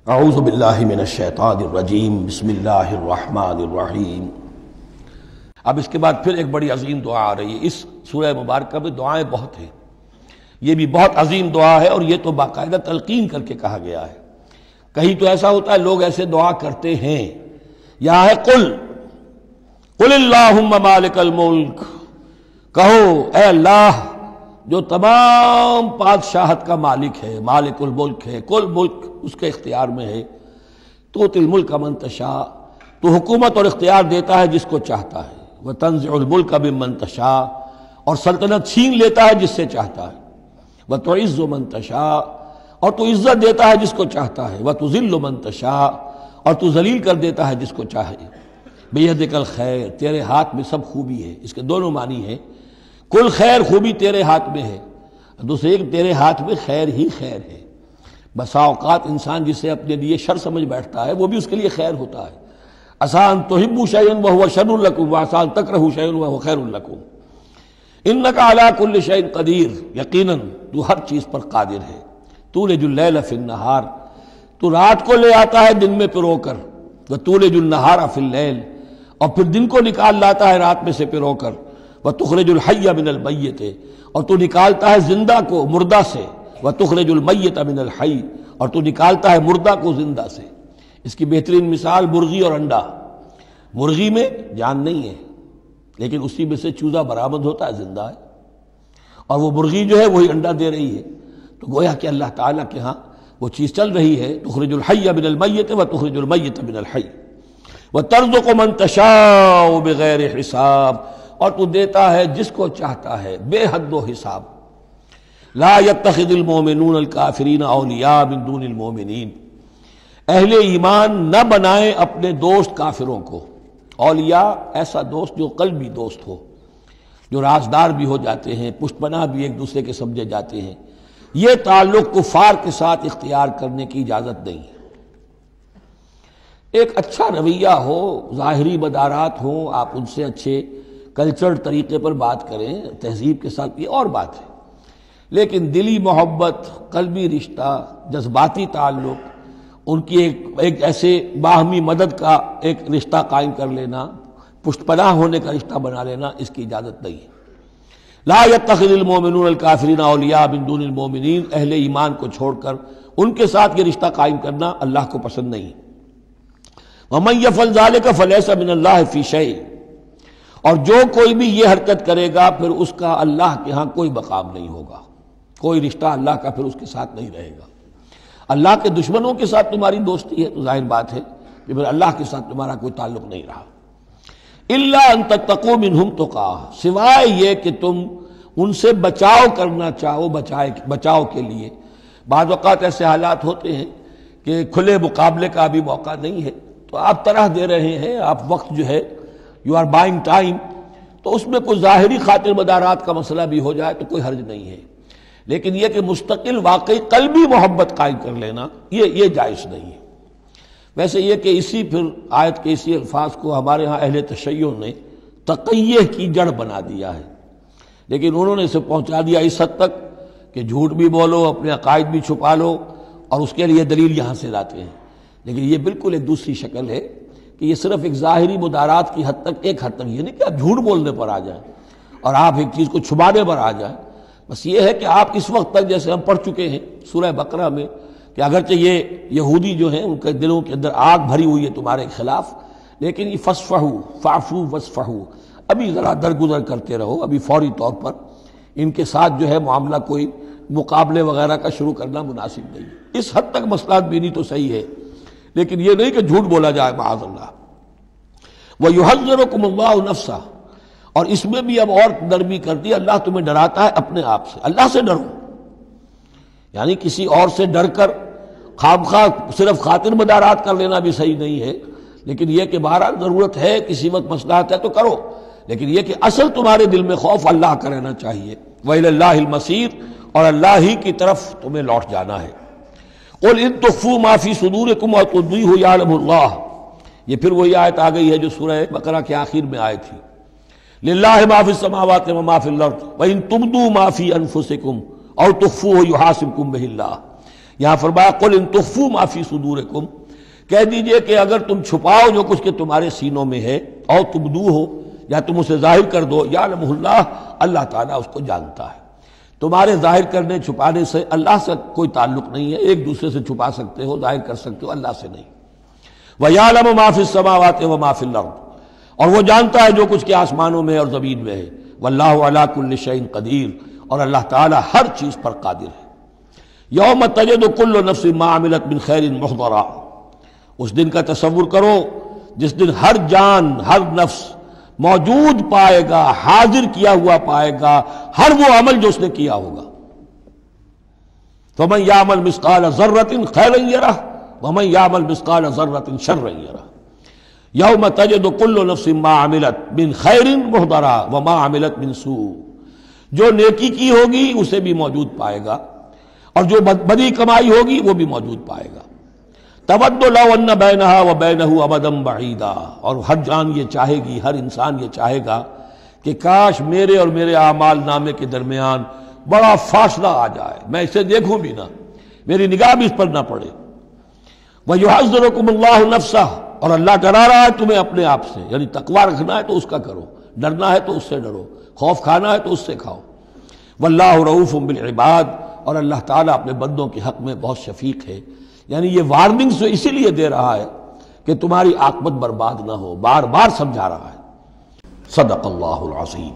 اعوذ باللہ من الشیطان الرجیم بسم اللہ الرحمن الرحیم۔ اب اس کے بعد پھر ایک بڑی عظیم دعا آ رہی ہے۔ اس سورہ مبارکہ میں دعائیں بہت ہیں، یہ بھی بہت عظیم دعا ہے، اور یہ تو باقاعدہ تلقین کر کے کہا گیا ہے۔ کہیں تو ایسا ہوتا ہے لوگ ایسے دعا کرتے ہیں، یہاں ہے قل اللہم مالک الملک، کہو اے اللہ جو تمام بادشاہت کا مالک ہے، مالک الملک ہے، کل ملک اس کے اختیار میں ہے، تؤتی الملک من تشاء، تو حکومت اور اختیار دیتا ہے جس کو چاہتا ہے، وتنزع الملک ممن تشاء، اور سلطنت چھین لیتا ہے جس سے چاہتا ہے، وتعز من تشاء، اور تو عزت دیتا ہے جس کو چاہتا ہے، وتذل من تشاء، اور تو ذلیل کر دیتا ہے جس کو چاہے۔ بیدک الخیر، تیرے ہاتھ میں سب خوبی ہے، اس کے دونوں معنی ہیں، کل خیر خوبی تیرے ہاتھ میں ہے، دوسرے ایک تیرے ہاتھ میں خیر ہی خیر ہے۔ بسا اوقات انسان جسے اپنے لیے شر سمجھ بیٹھتا ہے وہ بھی اس کے لیے خیر ہوتا ہے۔ آسان تحبوا شیئا وہو شر لکم وآسان تکرہوا شیئا وہو خیر لکم، انک علی کل شیء قدیر، یقیناً تو ہر چیز پر قادر ہے۔ تولج اللیل فی النہار، تو رات کو لے آتا ہے دن میں پرو کر، وتولج النہار فی اللیل، اور پھر دن کو نکال لاتا ہے رات میں سے پرو کر، وتخرج الحی من المیت، اور تو نکالتا ہے زندہ کو مردہ سے، وتخرج المیت من الحی، اور تو نکالتا ہے مردہ کو زندہ سے۔ اس کی بہترین مثال مرغی اور انڈا۔ مرغی میں جان نہیں ہے لیکن اسی میں سے چوزہ برآمد ہوتا ہے، زندہ ہے، اور وہ مرغی جو ہے وہی انڈا دے رہی ہے، تو گویا کہ اللہ تعالیٰ کے ہاں وہ چیز چل رہی ہے، تخرج الحی من المیت وتخرج المیت من الحی، وترزق من تشاء بغیر حساب، اور تو دیتا ہے جس کو چاہتا ہے بے حد و حساب۔ لا يتخذ المؤمنون الکافرین اولیاء من دون المؤمنین، اہل ایمان نہ بنائیں اپنے دوست کافروں کو، اولیاء ایسا دوست جو قلبی دوست ہو، جو رازدار بھی ہو جاتے ہیں، پشت پناہ بھی ایک دوسرے کے سمجھے جاتے ہیں۔ یہ تعلق کفار کے ساتھ اختیار کرنے کی اجازت نہیں ہے۔ ایک اچھا رویہ ہو، ظاہری مدارات ہوں، آپ ان سے اچھے کلچرڈ طریقے پر بات کریں، تہذیب کے ساتھ، یہ اور بات ہے، لیکن دلی محبت، قلبی رشتہ، جذباتی تعلق، ان کی ایک ایسے باہمی مدد کا ایک رشتہ قائم کر لینا، پشت پناہ ہونے کا رشتہ بنا لینا، اس کی اجازت نہیں ہے۔ لا يتخذ المؤمنون الکافرین اولیاء من دون المؤمنین، اہل ایمان کو چھوڑ کر ان کے ساتھ یہ رشتہ قائم کرنا اللہ کو پسند نہیں ہے۔ ومن يفعل ذلك فليس من الله في شيء، اور جو کوئی بھی یہ حرکت کرے گا پھر اس کا اللہ کے ہاں کوئی مقام نہیں ہوگا، کوئی رشتہ اللہ کا پھر اس کے ساتھ نہیں رہے گا۔ اللہ کے دشمنوں کے ساتھ تمہاری دوستی ہے تو ظاہر بات ہے کہ پھر اللہ کے ساتھ تمہارا کوئی تعلق نہیں رہا۔ الا ان تتقوا منهم تقاۃ، سوائے یہ کہ تم ان سے بچاؤ کرنا چاہو، بچاؤ کے لیے۔ بعض اوقات ایسے حالات ہوتے ہیں کہ کھلے مقابلے کا بھی موقع نہیں ہے، تو آپ طرح دے رہے ہیں، آپ وقت جو ہے یو آر بائنگ ٹائم، تو اس میں کوئی ظاہری خاطر مدارات کا مسئلہ بھی ہو جائے تو کوئی حرج نہیں ہے، لیکن یہ کہ مستقل واقعی قلبی محبت قائم کر لینا یہ جائز نہیں ہے۔ ویسے یہ کہ اسی پھر آیت کے اسی الفاظ کو ہمارے ہاں اہل تشیع نے تقیہ کی جڑ بنا دیا ہے، لیکن انہوں نے اسے پہنچا دیا اس حد تک کہ جھوٹ بھی بولو، اپنے عقائد بھی چھپا لو، اور اس کے لیے دلیل یہاں سے لاتے ہیں، لیکن یہ بالکل ایک دوسری شکل ہے کہ یہ صرف ایک ظاہری مدارات کی حد تک، ایک حد تک، یہ نہیں کہ آپ جھوٹ بولنے پر آ جائیں اور آپ ایک چیز کو چھپانے پر آ جائیں، بس یہ ہے کہ آپ اس وقت تک جیسے ہم پڑھ چکے ہیں سورہ بقرہ میں کہ اگرچہ یہ یہودی جو ہیں ان کے دلوں کے اندر آگ بھری ہوئی ہے تمہارے خلاف، لیکن یہ فصفحوا فاعفوا واصفحوا، ابھی ذرا درگزر کرتے رہو، ابھی فوری طور پر ان کے ساتھ جو ہے معاملہ کوئی مقابلے وغیرہ کا شروع کرنا مناسب نہیں۔ اس حد تک مصلحت بینی تو صحیح ہے، لیکن یہ نہیں کہ جھوٹ بولا جائے معاذ اللہ۔ وَيُحَذِّرُكُمُ اللَّهُ نَفْسَهُ، اور اس میں بھی اب اور نرمی کر دی، اللہ تمہیں ڈراتا ہے اپنے آپ سے، اللہ سے ڈرو، یعنی کسی اور سے ڈر کر خواہ صرف خاطر مدارات کر لینا بھی صحیح نہیں ہے، لیکن یہ کہ بہرحال ضرورت ہے، کسی وقت مصلحت ہے تو کرو، لیکن یہ کہ اصل تمہارے دل میں خوف اللہ کا رہنا چاہیے۔ وَإِلَى اللَّهِ الْمَصِيرُ، اور اللہ ہی کی طرف تمہیں لوٹ جانا ہے۔ قُلْ إِن تُخْفُوا مَا فِي صُدُورِكُمْ وَتُبْدُوهُ يَعْلَمُ اللَّهُ، یہ پھر وہی آیت آ گئی ہے جو سورہ بقرہ کے آخر میں آئی تھی، لِلَّهِ مَا فِي السَّمَاوَاتِ وَمَا فِي الْأَرْضِ وَإِن تُبْدُوا مَا فِي أَنفُسِكُمْ أَوْ تُخْفُوهُ يُحَاسِبْكُم بِهِ اللَّهُ، یہاں فرمایا قل ان تخفوا ما فی صدورکم، کہہ دیجئے کہ اگر تم چھپاؤ جو کچھ کہ تمہارے سینوں میں ہے، اور تبدو ہو یا تم اسے ظاہر کر دو، یعلمہ اللہ، اللہ تعالیٰ اس کو جانتا ہے۔ تمہارے ظاہر کرنے چھپانے سے اللہ سے کوئی تعلق نہیں ہے، ایک دوسرے سے چھپا سکتے ہو، ظاہر کر سکتے ہو، اللہ سے نہیں۔ وَيَعْلَمُ مَا فِي السَّمَاوَاتِ وَمَا فِي الْأَرْضِ، اور وہ جانتا ہے جو کچھ کہ آسمانوں میں اور زمین میں ہے۔ وَاللَّهُ عَلَىٰ كُلِّ شَيْءٍ قدیر، اور اللہ تعالیٰ ہر چیز پر قادر ہے۔ یوم تجد کل نفس ما عملت من خیر محضرا، اس دن کا تصور کرو جس دن ہر جان، ہر نفس موجود پائے گا، حاضر کیا ہوا پائے گا ہر وہ عمل جو اس نے کیا ہوگا۔ فمن یعمل مثقال ذرۃ خیرا یرہ ومن یعمل مثقال ذرۃ شرا یرہ۔ یوم تجد کل نفس ما عملت من خیر محضرا وما عملت من سوء، جو نیکی کی ہوگی اسے بھی موجود پائے گا، اور جو بدی کمائی ہوگی وہ بھی موجود پائے گا۔ تود لو ان بینہا وبینہ امدا بعیدا، اور ہر جان یہ چاہے گی، ہر انسان یہ چاہے گا کہ کاش میرے اور میرے اعمال نامے کے درمیان بڑا فاصلہ آ جائے، میں اسے دیکھوں بھی نہ، میری نگاہ بھی اس پر نہ پڑے۔ وَيُحَذِّرُكُمُ اللَّهُ نَفْسَهُ، اور اللہ ڈرا رہا ہے تمہیں اپنے آپ سے، یعنی تقویٰ رکھنا ہے تو اس کا کرو، ڈرنا ہے تو اس سے ڈرو، خوف کھانا ہے تو اس سے کھاؤ۔ وَاللَّهُ رَءُوفٌ بِالْعِبَادِ، اور اللہ تعالیٰ اپنے بندوں کے حق میں بہت شفیق ہے، یعنی یہ وارننگز تو اسی لیے دے رہا ہے کہ تمہاری عاقبت برباد نہ ہو، بار بار سمجھا رہا ہے۔ صدق اللہ العظیم۔